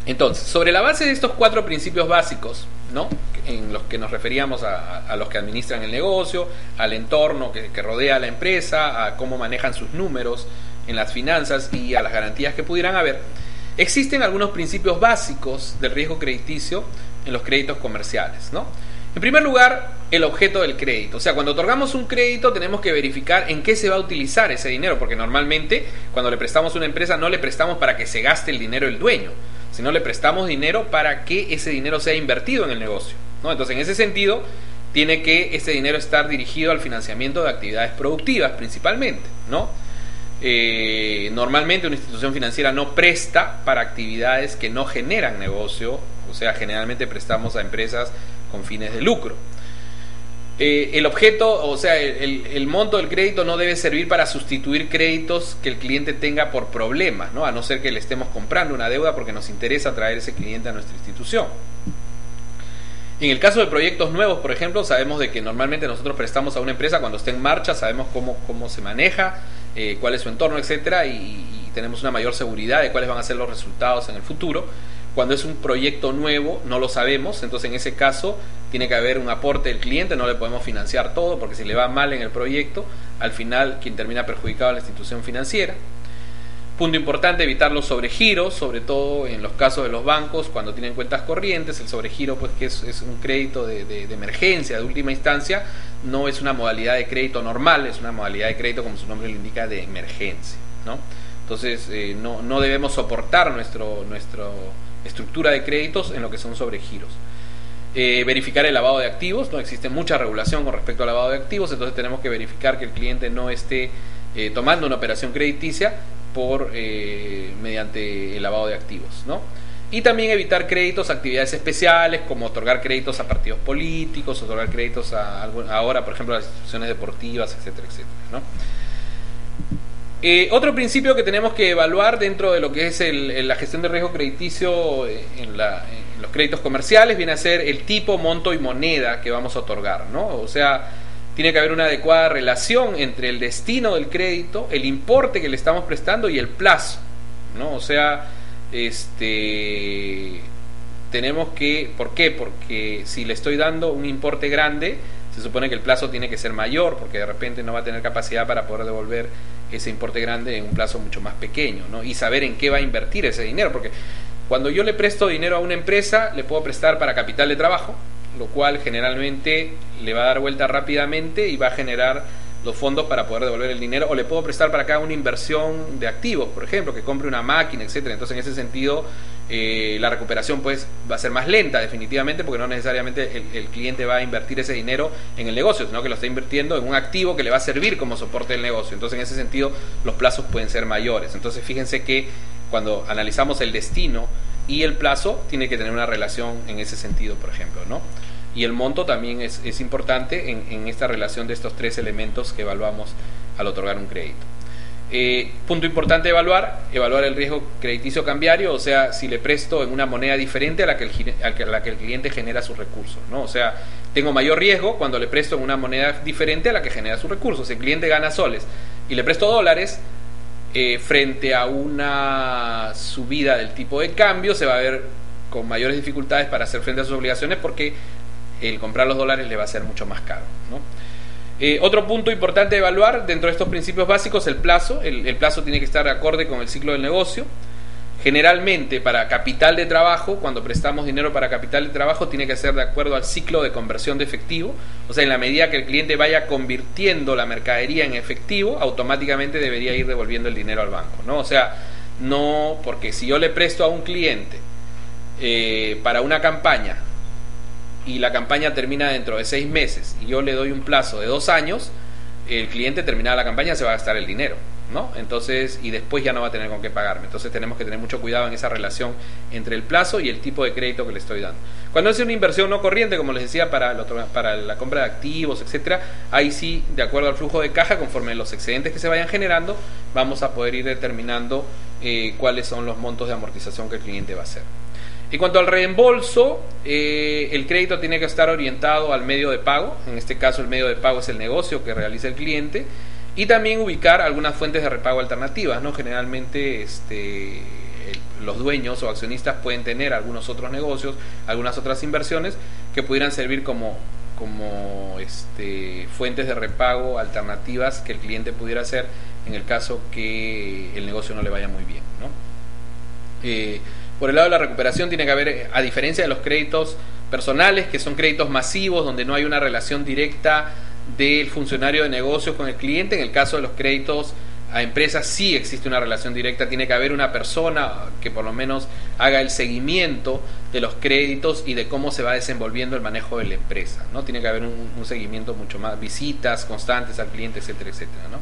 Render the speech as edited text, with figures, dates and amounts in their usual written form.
Entonces, sobre la base de estos 4 principios básicos, ¿no?, en los que nos referíamos a los que administran el negocio, al entorno que rodea a la empresa, a cómo manejan sus números en las finanzas y a las garantías que pudieran haber, existen algunos principios básicos del riesgo crediticio en los créditos comerciales, ¿no? En primer lugar, el objeto del crédito. O sea, cuando otorgamos un crédito tenemos que verificar en qué se va a utilizar ese dinero, porque normalmente cuando le prestamos a una empresa no le prestamos para que se gaste el dinero el dueño, sino le prestamos dinero para que ese dinero sea invertido en el negocio, ¿no? Entonces, en ese sentido, tiene que ese dinero estar dirigido al financiamiento de actividades productivas principalmente, ¿no? Normalmente una institución financiera no presta para actividades que no generan negocio, o sea, generalmente prestamos a empresas con fines de lucro. El objeto, o sea, el monto del crédito no debe servir para sustituir créditos que el cliente tenga por problemas, ¿no?, a no ser que le estemos comprando una deuda porque nos interesa traer ese cliente a nuestra institución. En el caso de proyectos nuevos, por ejemplo, sabemos de que normalmente nosotros prestamos a una empresa cuando esté en marcha, sabemos cómo se maneja, cuál es su entorno, etcétera, y tenemos una mayor seguridad de cuáles van a ser los resultados en el futuro. Cuando es un proyecto nuevo no lo sabemos, entonces en ese caso tiene que haber un aporte del cliente, no le podemos financiar todo porque si le va mal en el proyecto, al final quien termina perjudicado es la institución financiera. Punto importante, evitar los sobregiros, sobre todo en los casos de los bancos cuando tienen cuentas corrientes. El sobregiro, pues, que es un crédito de emergencia, de última instancia, no es una modalidad de crédito normal, es una modalidad de crédito, como su nombre lo indica, de emergencia, ¿no? Entonces no debemos soportar nuestra estructura de créditos en lo que son sobregiros. Verificar el lavado de activos, no existe mucha regulación con respecto al lavado de activos, entonces tenemos que verificar que el cliente no esté tomando una operación crediticia mediante el lavado de activos, ¿no? Y también evitar créditos a actividades especiales, como otorgar créditos a partidos políticos, otorgar créditos ahora, por ejemplo, a las instituciones deportivas, etcétera, etcétera, ¿no? Otro principio que tenemos que evaluar dentro de lo que es la gestión de riesgo crediticio en los créditos comerciales viene a ser el tipo, monto y moneda que vamos a otorgar, ¿no? O sea, tiene que haber una adecuada relación entre el destino del crédito, el importe que le estamos prestando y el plazo, ¿no? O sea, tenemos que... ¿Por qué? Porque si le estoy dando un importe grande, se supone que el plazo tiene que ser mayor, porque de repente no va a tener capacidad para poder devolver ese importe grande en un plazo mucho más pequeño, ¿no? Y saber en qué va a invertir ese dinero, porque cuando yo le presto dinero a una empresa, le puedo prestar para capital de trabajo, lo cual generalmente le va a dar vuelta rápidamente y va a generar los fondos para poder devolver el dinero, o le puedo prestar para acá una inversión de activos, por ejemplo, que compre una máquina, etcétera. Entonces, en ese sentido, la recuperación, pues, va a ser más lenta, definitivamente, porque no necesariamente el cliente va a invertir ese dinero en el negocio, sino que lo está invirtiendo en un activo que le va a servir como soporte del negocio. Entonces, en ese sentido, los plazos pueden ser mayores. Entonces, fíjense que cuando analizamos el destino y el plazo, tiene que tener una relación en ese sentido, por ejemplo, ¿no? Y el monto también es importante en esta relación de estos 3 elementos que evaluamos al otorgar un crédito. Punto importante evaluar el riesgo crediticio cambiario, o sea, si le presto en una moneda diferente a la que el cliente genera sus recursos, ¿no? O sea, tengo mayor riesgo cuando le presto en una moneda diferente a la que genera sus recursos. Si el cliente gana soles y le presto dólares, frente a una subida del tipo de cambio, se va a ver con mayores dificultades para hacer frente a sus obligaciones, porque el comprar los dólares le va a ser mucho más caro, ¿no? Otro punto importante de evaluar dentro de estos principios básicos, el plazo. El plazo tiene que estar acorde con el ciclo del negocio. Generalmente, para capital de trabajo, cuando prestamos dinero para capital de trabajo, tiene que ser de acuerdo al ciclo de conversión de efectivo. O sea, en la medida que el cliente vaya convirtiendo la mercadería en efectivo, automáticamente debería ir devolviendo el dinero al banco, ¿no? O sea, no, porque si yo le presto a un cliente para una campaña y la campaña termina dentro de 6 meses y yo le doy un plazo de 2 años, el cliente, terminada la campaña, se va a gastar el dinero, ¿no? Entonces, y después ya no va a tener con qué pagarme. Entonces tenemos que tener mucho cuidado en esa relación entre el plazo y el tipo de crédito que le estoy dando. Cuando es una inversión no corriente, como les decía, para la compra de activos, etcétera, ahí sí, de acuerdo al flujo de caja, conforme los excedentes que se vayan generando, vamos a poder ir determinando cuáles son los montos de amortización que el cliente va a hacer. En cuanto al reembolso, el crédito tiene que estar orientado al medio de pago. En este caso, el medio de pago es el negocio que realiza el cliente, y también ubicar algunas fuentes de repago alternativas, ¿no? Generalmente los dueños o accionistas pueden tener algunos otros negocios, algunas otras inversiones que pudieran servir como fuentes de repago alternativas que el cliente pudiera hacer en el caso que el negocio no le vaya muy bien, ¿no? Por el lado de la recuperación tiene que haber, a diferencia de los créditos personales, que son créditos masivos donde no hay una relación directa del funcionario de negocios con el cliente, en el caso de los créditos a empresas sí existe una relación directa, tiene que haber una persona que por lo menos haga el seguimiento de los créditos y de cómo se va desenvolviendo el manejo de la empresa, ¿no? Tiene que haber un seguimiento mucho más, visitas constantes al cliente, etcétera, etcétera, ¿no?